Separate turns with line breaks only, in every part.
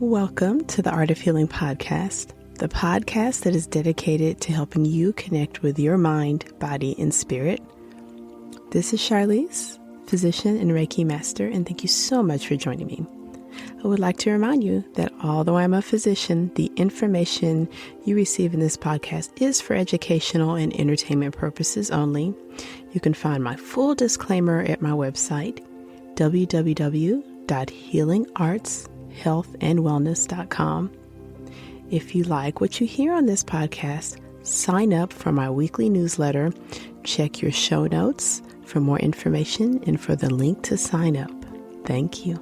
Welcome to the Art of Healing podcast, the podcast that is dedicated to helping you connect with your mind, body, and spirit. This is Charlize, physician and Reiki master, and thank you so much for joining me. I would like to remind you that although I'm a physician, the information you receive in this podcast is for educational and entertainment purposes only. You can find my full disclaimer at my website, www.healingartshealthandwellness.com. If you like what you hear on this podcast, sign up for my weekly newsletter. Check your show notes for more information and for the link to sign up. Thank you.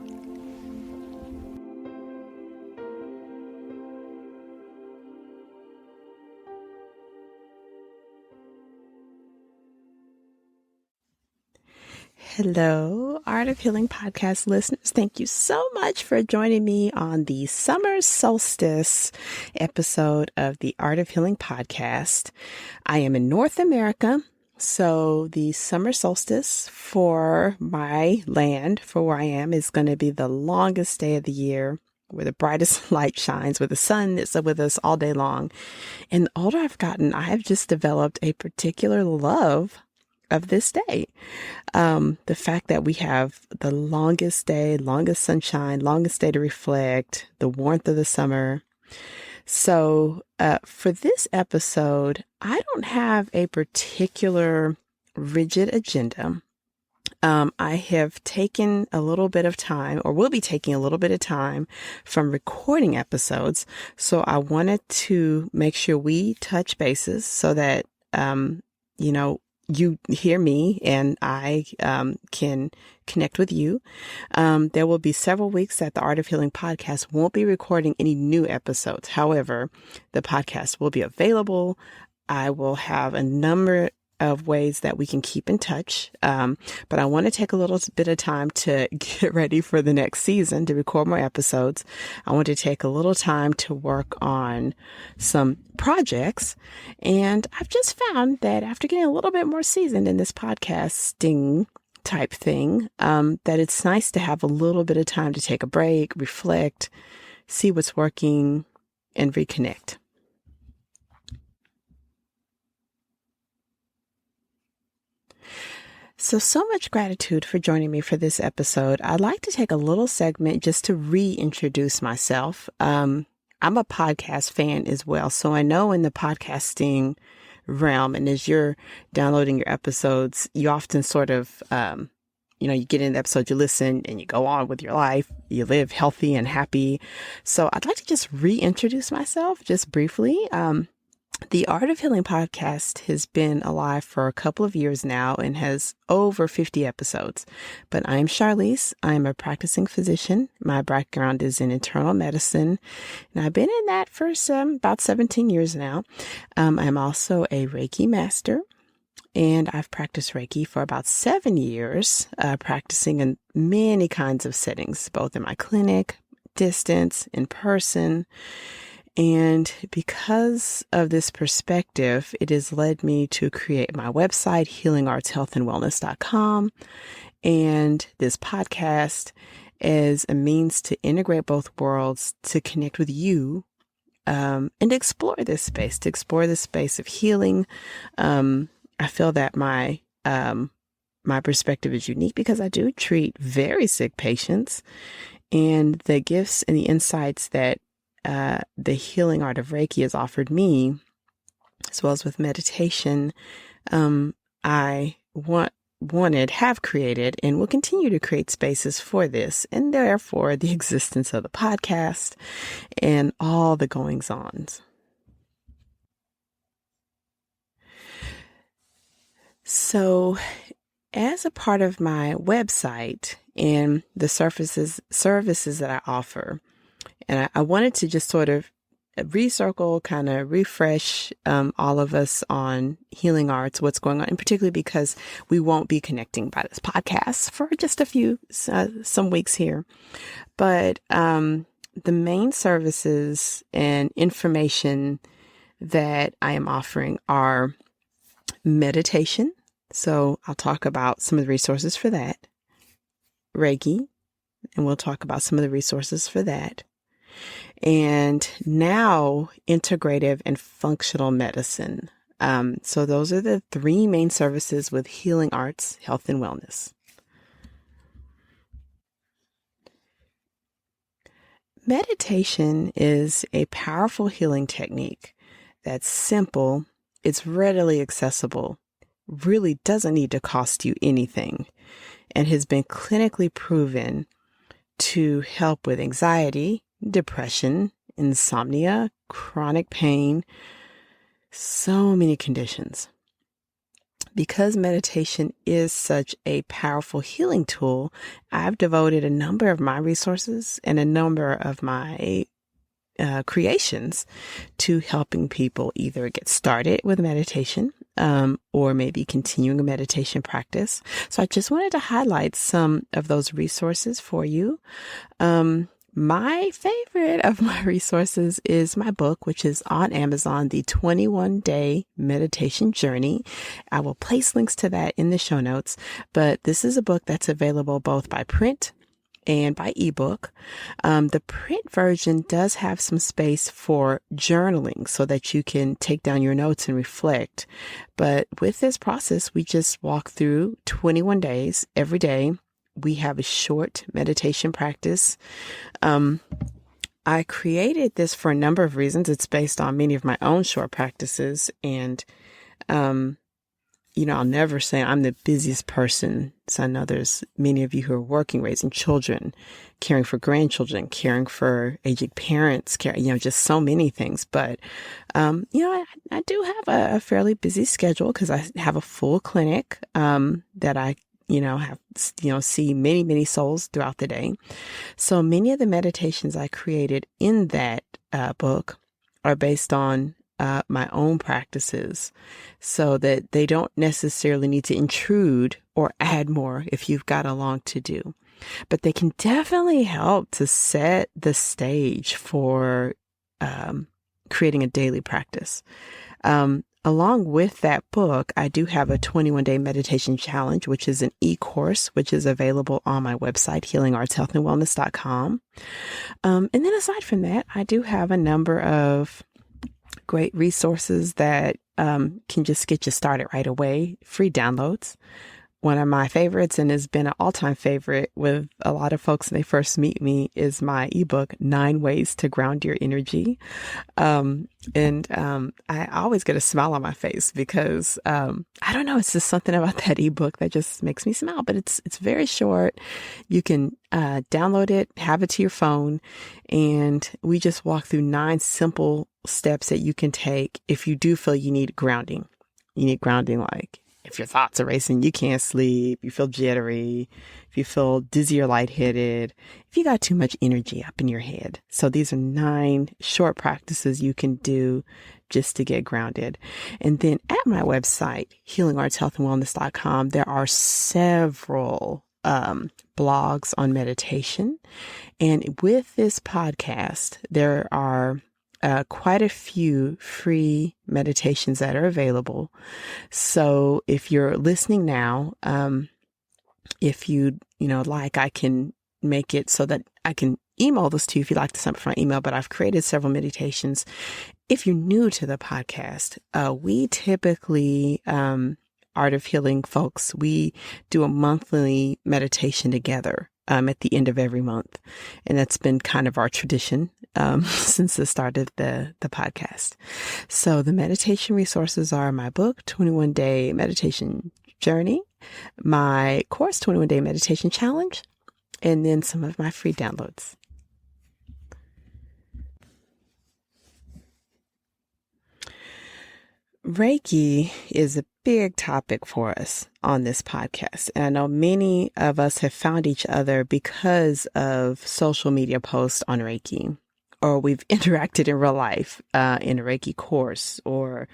Hello, Art of Healing podcast listeners. Thank you so much for joining me on the Summer Solstice episode of the Art of Healing podcast. I am in North America, so the Summer Solstice for my land, for where I am, is going to be the longest day of the year, where the brightest light shines, where the sun is with us all day long. And the older I've gotten, I have just developed a particular love of this day. The fact that we have the longest day, longest sunshine, longest day to reflect, the warmth of the summer. So for this episode, I don't have a particular rigid agenda. I have taken a little bit of time, or will be taking a little bit of time from recording episodes. So I wanted to make sure we touch bases so that, you hear me and I can connect with you. There will be several weeks that the Art of Healing podcast won't be recording any new episodes. However, the podcast will be available. I will have a number of ways that we can keep in touch. But I want to take a little bit of time to get ready for the next season, to record more episodes. I want to take a little time to work on some projects. And I've just found that after getting a little bit more seasoned in this podcasting type thing, that it's nice to have a little bit of time to take a break, reflect, see what's working, and reconnect. So much gratitude for joining me for this episode. I'd like to take a little segment just to reintroduce myself. I'm a podcast fan as well. So I know in the podcasting realm, and as you're downloading your episodes, you often sort of, you get in the episode, you listen, and you go on with your life. You live healthy and happy. So I'd like to just reintroduce myself just briefly. The Art of Healing podcast has been alive for a couple of years now and has over 50 episodes. But I am Charlize. I'm a practicing physician. My background is in internal medicine, and I've been in that for about 17 years now. I'm also a Reiki master, and I've practiced Reiki for about 7 years, practicing in many kinds of settings, both in my clinic, distance, in person. And because of this perspective, it has led me to create my website, healingartshealthandwellness.com, and this podcast as a means to integrate both worlds, to connect with you, and explore this space, of healing. I feel that my perspective is unique because I do treat very sick patients, and the gifts and the insights that the healing art of Reiki has offered me, as well as with meditation, I have created and will continue to create spaces for this, and therefore the existence of the podcast and all the goings-ons. So as a part of my website and the services that I offer, and I wanted to just sort of recircle, kind of refresh all of us on healing arts, what's going on, and particularly because we won't be connecting by this podcast for just a few, some weeks here. But the main services and information that I am offering are meditation. So I'll talk about some of the resources for that. Reiki, and we'll talk about some of the resources for that. and now integrative and functional medicine. So those are the three main services with healing arts, health, and wellness. Meditation is a powerful healing technique that's simple, it's readily accessible, really doesn't need to cost you anything, and has been clinically proven to help with anxiety, depression, insomnia, chronic pain, so many conditions. Because meditation is such a powerful healing tool, I've devoted a number of my resources and a number of my creations to helping people either get started with meditation or maybe continuing a meditation practice. So I just wanted to highlight some of those resources for you. My favorite of my resources is my book, which is on Amazon, The 21-Day Meditation Journey. I will place links to that in the show notes, but this is a book that's available both by print and by ebook. The print version does have some space for journaling so that you can take down your notes and reflect. But with this process, we just walk through 21 days every day. We have a short meditation practice. I created this for a number of reasons. It's based on many of my own short practices. And, I'll never say I'm the busiest person. So I know there's many of you who are working, raising children, caring for grandchildren, caring for aging parents, just so many things. But, I do have a fairly busy schedule because I have a full clinic that I see many, many souls throughout the day. So many of the meditations I created in that book are based on my own practices so that they don't necessarily need to intrude or add more if you've got a long to do. But they can definitely help to set the stage for creating a daily practice. Along with that book, I do have a 21-day meditation challenge, which is an e-course, which is available on my website, healingartshealthandwellness.com. And then aside from that, I do have a number of great resources that can just get you started right away, free downloads. One of my favorites, and has been an all-time favorite with a lot of folks when they first meet me, is my ebook, 9 Ways to Ground Your Energy. I always get a smile on my face because, I don't know, it's just something about that ebook that just makes me smile, but it's very short. You can download it, have it to your phone, and we just walk through 9 simple steps that you can take if you do feel you need grounding. You need grounding, like if your thoughts are racing, you can't sleep, you feel jittery, if you feel dizzy or lightheaded, if you got too much energy up in your head. So these are 9 short practices you can do just to get grounded. And then at my website, healingartshealthandwellness.com, there are several blogs on meditation. And with this podcast, there are quite a few free meditations that are available. So if you're listening now, if you like, I can make it so that I can email this to you if you'd like to sign up for my email, but I've created several meditations. If you're new to the podcast, we typically, Art of Healing folks, we do a monthly meditation together at the end of every month. And that's been kind of our tradition since the start of the podcast. So the meditation resources are my book, 21-Day Meditation Journey, my course, 21-Day Meditation Challenge, and then some of my free downloads. Reiki is a big topic for us on this podcast. And I know many of us have found each other because of social media posts on Reiki, or we've interacted in real life in a Reiki course, or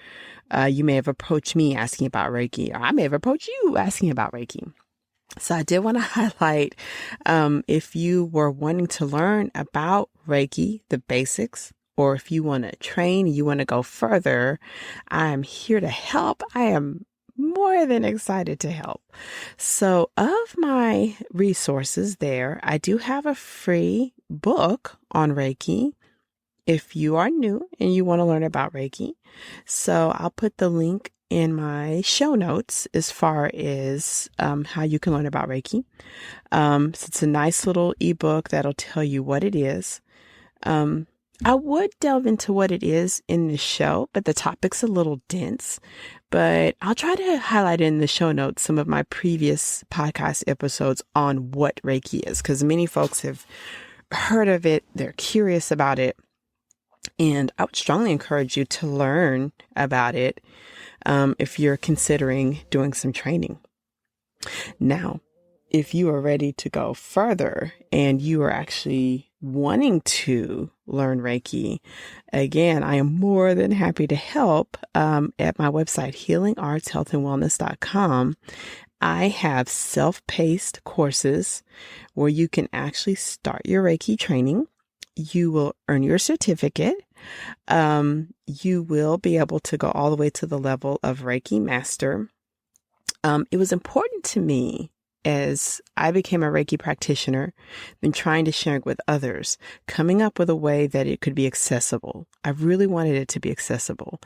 you may have approached me asking about Reiki, or I may have approached you asking about Reiki. So I did want to highlight, if you were wanting to learn about Reiki, the basics, or if you want to train, you want to go further, I'm here to help. I am more than excited to help. So of my resources there, I do have a free book on Reiki if you are new and you want to learn about Reiki. So I'll put the link in my show notes as far as how you can learn about Reiki. So it's a nice little ebook that'll tell you what it is. I would delve into what it is in the show, but the topic's a little dense. But I'll try to highlight in the show notes some of my previous podcast episodes on what Reiki is, because many folks have heard of it. They're curious about it. And I would strongly encourage you to learn about it if you're considering doing some training. Now, if you are ready to go further and you are actually wanting to learn Reiki, again, I am more than happy to help. At my website, healingartshealthandwellness.com, I have self-paced courses where you can actually start your Reiki training. You will earn your certificate. You will be able to go all the way to the level of Reiki Master. It was important to me as I became a Reiki practitioner, been trying to share it with others, coming up with a way that it could be accessible. I really wanted it to be accessible.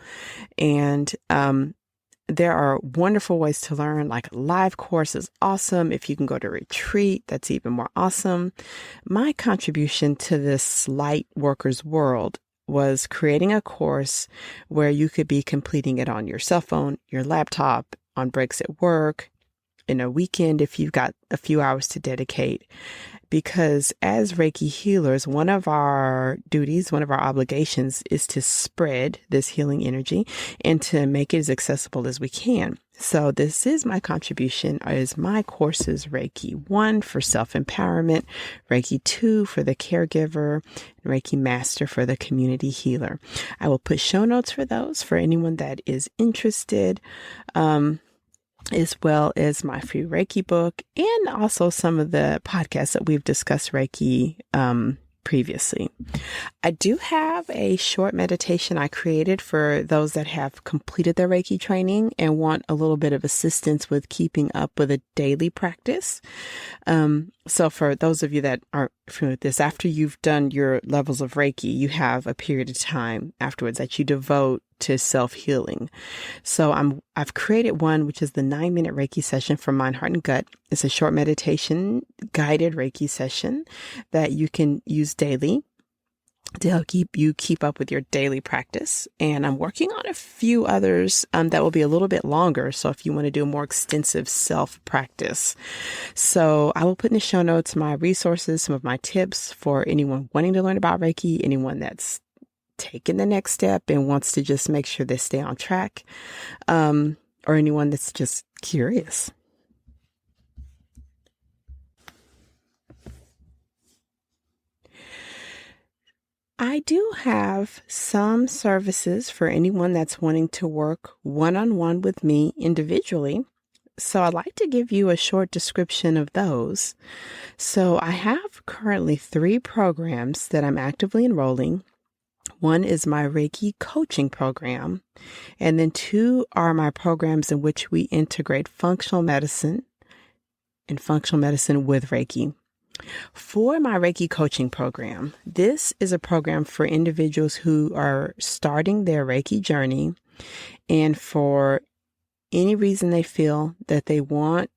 And there are wonderful ways to learn, like a live course is awesome. If you can go to retreat, that's even more awesome. My contribution to this light workers world was creating a course where you could be completing it on your cell phone, your laptop, on breaks at work, in a weekend if you've got a few hours to dedicate. Because as Reiki healers, one of our duties, one of our obligations is to spread this healing energy and to make it as accessible as we can. So this is my contribution, is my courses, Reiki 1 for self-empowerment, Reiki 2 for the caregiver, and Reiki Master for the community healer. I will put show notes for those for anyone that is interested. As well as my free Reiki book and also some of the podcasts that we've discussed Reiki previously. I do have a short meditation I created for those that have completed their Reiki training and want a little bit of assistance with keeping up with a daily practice. So for those of you that aren't familiar with this, after you've done your levels of Reiki, you have a period of time afterwards that you devote to self-healing. So I've created one, which is the 9-minute Reiki session for mind, heart, and gut. It's a short meditation guided Reiki session that you can use daily to help keep up with your daily practice. And I'm working on a few others that will be a little bit longer. So if you want to do a more extensive self-practice. So I will put in the show notes my resources, some of my tips for anyone wanting to learn about Reiki, anyone that's taking the next step and wants to just make sure they stay on track, or anyone that's just curious. I do have some services for anyone that's wanting to work one-on-one with me individually. So I'd like to give you a short description of those. So I have currently 3 programs that I'm actively enrolling. One is my Reiki coaching program, and then 2 are my programs in which we integrate functional medicine and functional medicine with Reiki. For my Reiki coaching program, this is a program for individuals who are starting their Reiki journey, and for any reason they feel that they want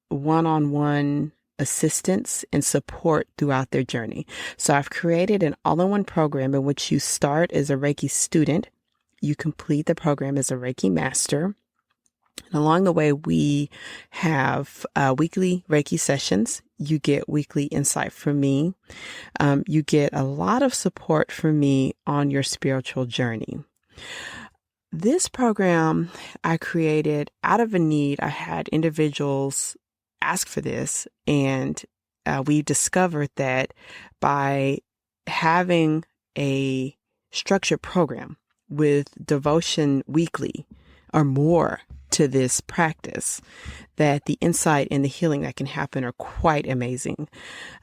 one-on-one assistance and support throughout their journey. So I've created an all-in-one program in which you start as a Reiki student, you complete the program as a Reiki master. And along the way, we have weekly Reiki sessions. You get weekly insight from me. You get a lot of support from me on your spiritual journey. This program I created out of a need. I had individuals ask for this, and we discovered that by having a structured program with devotion weekly or more to this practice, that the insight and the healing that can happen are quite amazing.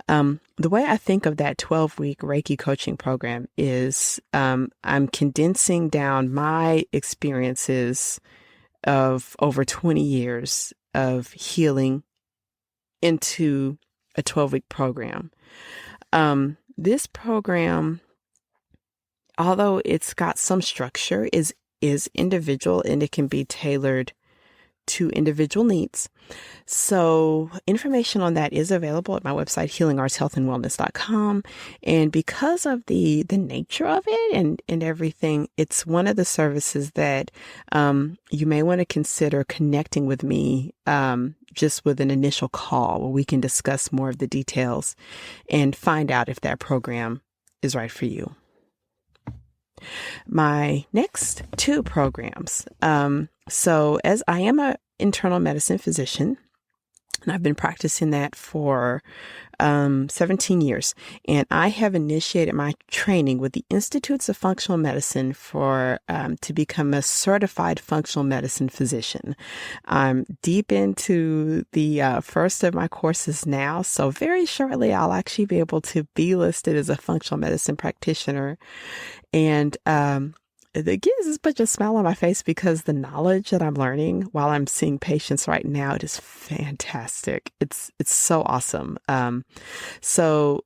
The way I think of that 12-week Reiki coaching program is I'm condensing down my experiences of over 20 years of healing into a 12-week program. this program, although it's got some structure, is individual, and it can be tailored to individual needs. So information on that is available at my website, healingartshealthandwellness.com. And because of the nature of it and everything, it's one of the services that you may want to consider connecting with me just with an initial call where we can discuss more of the details and find out if that program is right for you. My next two programs. So as I am an internal medicine physician, and I've been practicing that for 17 years, and I have initiated my training with the Institutes of Functional Medicine to become a certified functional medicine physician. I'm deep into the first of my courses now, so very shortly I'll actually be able to be listed as a functional medicine practitioner. And it gives such a smile on my face because the knowledge that I'm learning while I'm seeing patients right now, it is fantastic. It's so awesome. So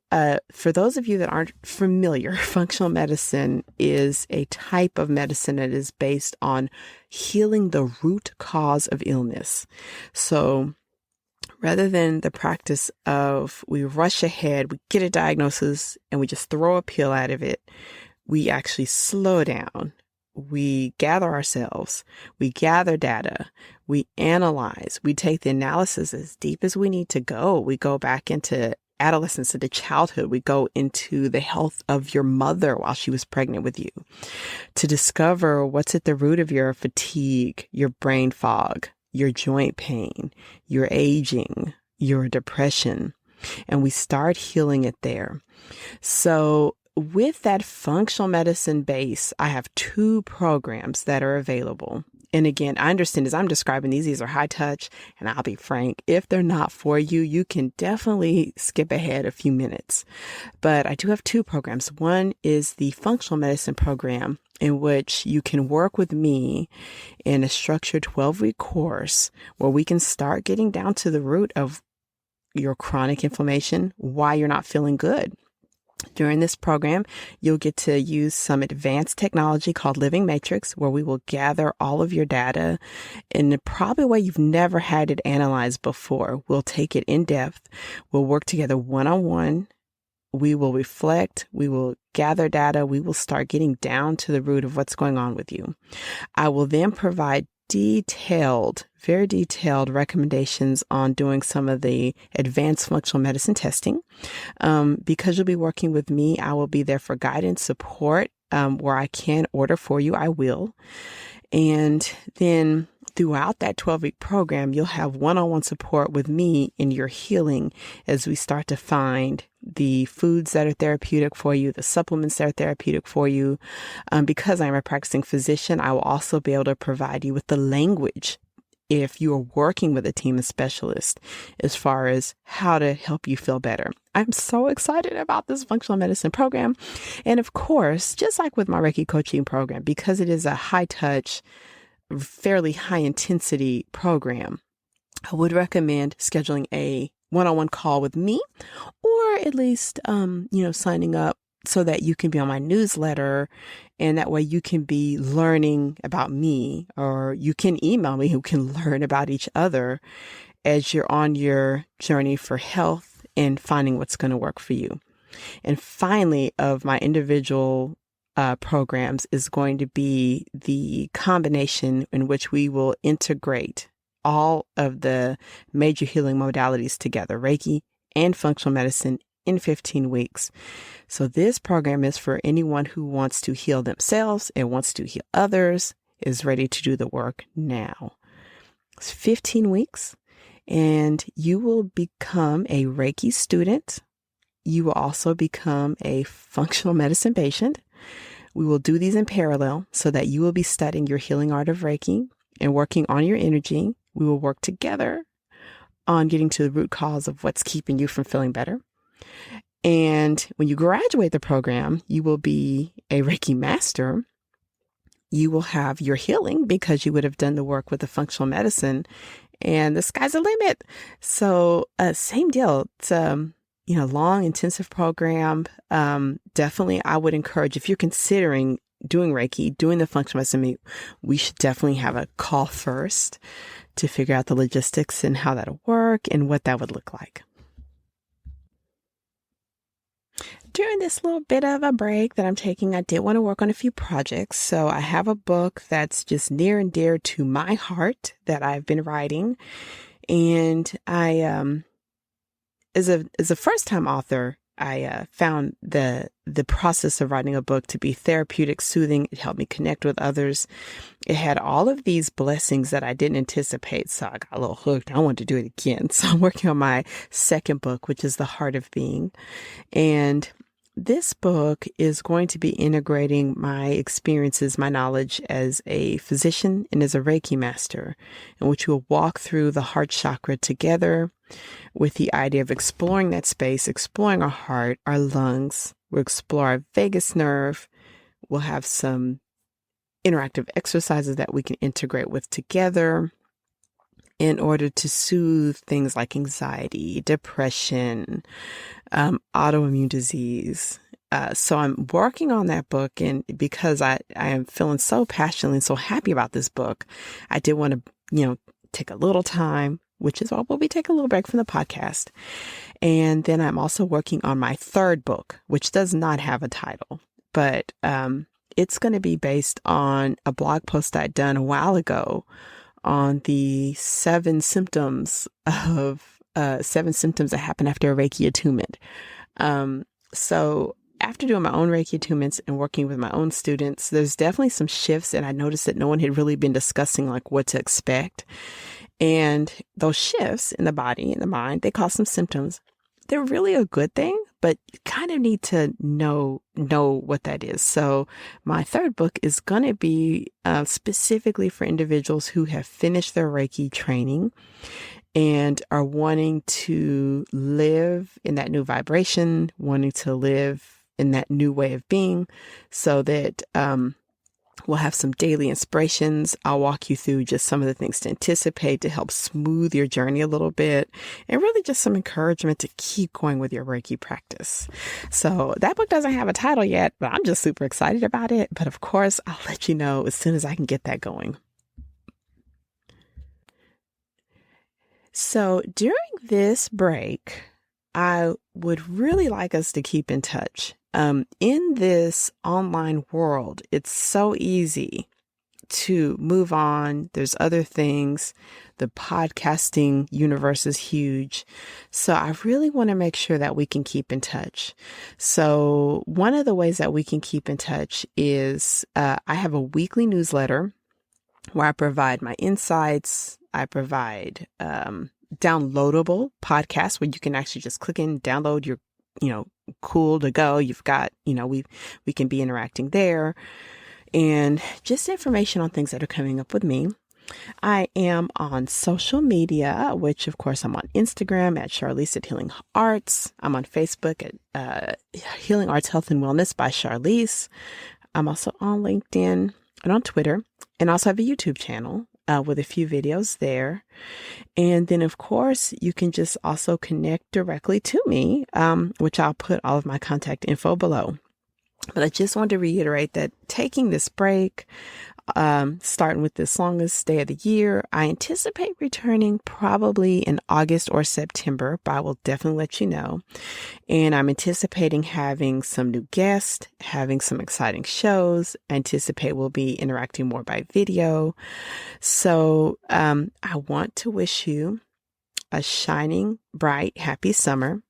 for those of you that aren't familiar, functional medicine is a type of medicine that is based on healing the root cause of illness. So rather than the practice of we rush ahead, we get a diagnosis, and we just throw a pill out of it, we actually slow down. We gather ourselves. We gather data. We analyze. We take the analysis as deep as we need to go. We go back into adolescence, into childhood. We go into the health of your mother while she was pregnant with you to discover what's at the root of your fatigue, your brain fog, your joint pain, your aging, your depression. And we start healing it there. So with that functional medicine base, I have two programs that are available. And again, I understand as I'm describing these are high touch, and I'll be frank, if they're not for you, you can definitely skip ahead a few minutes. But I do have two programs. One is the functional medicine program, in which you can work with me in a structured 12-week course where we can start getting down to the root of your chronic inflammation, why you're not feeling good. During this program, you'll get to use some advanced technology called Living Matrix, where we will gather all of your data in probably a way you've never had it analyzed before. We'll take it in depth. We'll work together one-on-one. We will reflect. We will gather data. We will start getting down to the root of what's going on with you. I will then provide very detailed recommendations on doing some of the advanced functional medicine testing. Because you'll be working with me, I will be there for guidance, support, where I can order for you, I will. And then throughout that 12-week program, you'll have one-on-one support with me in your healing as we start to find the foods that are therapeutic for you, the supplements that are therapeutic for you. Because I'm a practicing physician, I will also be able to provide you with the language if you are working with a team of specialists as far as how to help you feel better. I'm so excited about this functional medicine program. And of course, just like with my Reiki coaching program, because it is a high touch, fairly high intensity program, I would recommend scheduling a one-on-one call with me, or at least, signing up so that you can be on my newsletter, and that way you can be learning about me, or you can email me who can learn about each other as you're on your journey for health and finding what's going to work for you. And finally, of my individual programs is going to be the combination in which we will integrate all of the major healing modalities together, Reiki and functional medicine, in 15 weeks. So this program is for anyone who wants to heal themselves and wants to heal others, is ready to do the work now. It's 15 weeks, and you will become a Reiki student. You will also become a functional medicine patient. We will do these in parallel so that you will be studying your healing art of Reiki and working on your energy. We will work together on getting to the root cause of what's keeping you from feeling better. And when you graduate the program, you will be a Reiki master. You will have your healing because you would have done the work with the functional medicine, and the sky's the limit. So same deal. It's long intensive program. Definitely I would encourage, if you're considering doing Reiki, doing the functional medicine, we should definitely have a call first to figure out the logistics and how that'll work and what that would look like. During this little bit of a break that I'm taking, I did want to work on a few projects. So I have a book that's just near and dear to my heart that I've been writing. And I, as a first-time author, I found the process of writing a book to be therapeutic, soothing. It helped me connect with others. It had all of these blessings that I didn't anticipate. So I got a little hooked. I wanted to do it again. So I'm working on my second book, which is The Heart of Being. And this book is going to be integrating my experiences, my knowledge as a physician and as a Reiki master, in which we'll walk through the heart chakra together with the idea of exploring that space, exploring our heart, our lungs. We'll explore our vagus nerve. We'll have some interactive exercises that we can integrate with together in order to soothe things like anxiety, depression, autoimmune disease. So I'm working on that book, and because I am feeling so passionately and so happy about this book, I did want to, take a little time, which is why we'll be taking a little break from the podcast. And then I'm also working on my third book, which does not have a title, but it's going to be based on a blog post I'd done a while ago on the 7 symptoms that happen after a Reiki attunement. So after doing my own Reiki attunements and working with my own students, there's definitely some shifts. And I noticed that no one had really been discussing like what to expect. And those shifts in the body and the mind, they cause some symptoms. They're really a good thing, but you kind of need to know what that is. So my third book is going to be specifically for individuals who have finished their Reiki training and are wanting to live in that new vibration, wanting to live in that new way of being, so that we'll have some daily inspirations. I'll walk you through just some of the things to anticipate to help smooth your journey a little bit, and really just some encouragement to keep going with your Reiki practice. So that book doesn't have a title yet, but I'm just super excited about it. But of course, I'll let you know as soon as I can get that going. So during this break, I would really like us to keep in touch. In this online world, it's so easy to move on. There's other things. The podcasting universe is huge. So I really want to make sure that we can keep in touch. So one of the ways that we can keep in touch is I have a weekly newsletter where I provide my insights. I provide downloadable podcasts where you can actually just click in, download your cool to go. You've got, we can be interacting there, and just information on things that are coming up with me. I am on social media, which of course I'm on Instagram at Charlize at Healing Arts. I'm on Facebook at Healing Arts Health and Wellness by Charlize. I'm also on LinkedIn and on Twitter, and also have a YouTube channel with a few videos there. And then, of course, you can just also connect directly to me, which I'll put all of my contact info below. But I just want to reiterate that taking this break, starting with this longest day of the year, I anticipate returning probably in August or September, but I will definitely let you know. And I'm anticipating having some new guests, having some exciting shows. I anticipate we'll be interacting more by video. So I want to wish you a shining, bright, happy summer.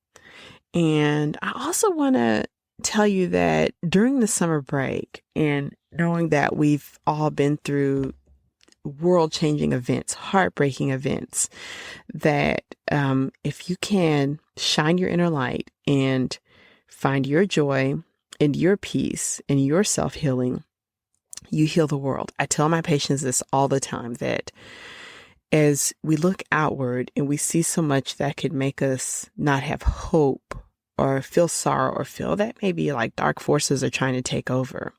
And I also want to tell you that during the summer break, and knowing that we've all been through world-changing events, heartbreaking events, that if you can shine your inner light and find your joy and your peace and your self-healing, you heal the world. I tell my patients this all the time, that as we look outward and we see so much that could make us not have hope or feel sorrow or feel that maybe like dark forces are trying to take over,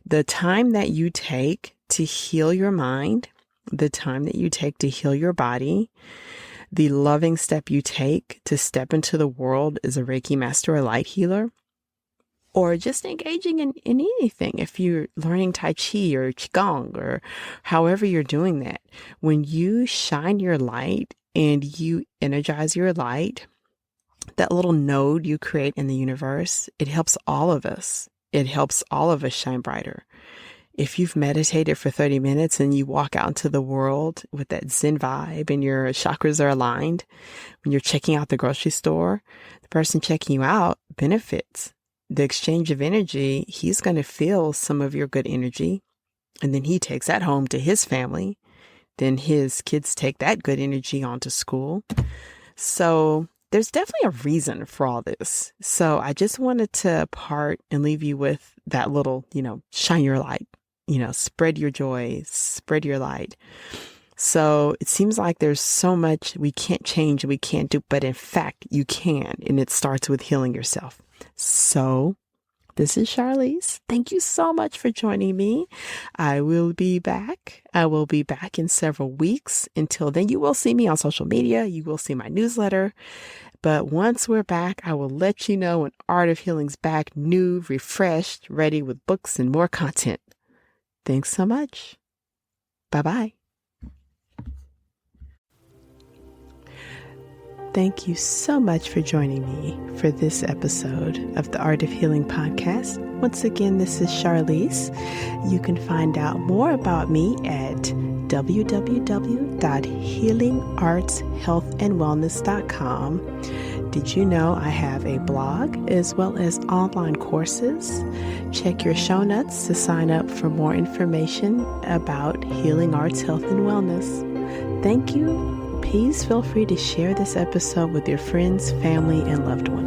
the time that you take to heal your mind, the time that you take to heal your body, the loving step you take to step into the world as a Reiki master or light healer, or just engaging in anything. If you're learning Tai Chi or Qigong or however you're doing that, when you shine your light and you energize your light, that little node you create in the universe, it helps all of us. It helps all of us shine brighter. If you've meditated for 30 minutes and you walk out into the world with that Zen vibe and your chakras are aligned, when you're checking out the grocery store, the person checking you out benefits. The exchange of energy, he's going to feel some of your good energy, and then he takes that home to his family. Then his kids take that good energy on to school. So there's definitely a reason for all this. So I just wanted to part and leave you with that little, shine your light, spread your joy, spread your light. So it seems like there's so much we can't change, we can't do, but in fact, you can. And it starts with healing yourself. So this is Charlize. Thank you so much for joining me. I will be back. I will be back in several weeks. Until then, you will see me on social media. You will see my newsletter. But once we're back, I will let you know when Art of Healing's back, new, refreshed, ready with books and more content. Thanks so much. Bye-bye. Thank you so much for joining me for this episode of the Art of Healing podcast. Once again, this is Charlize. You can find out more about me at www.healingartshealthandwellness.com. Did you know I have a blog as well as online courses? Check your show notes to sign up for more information about Healing Arts Health and Wellness. Thank you. Please feel free to share this episode with your friends, family, and loved ones.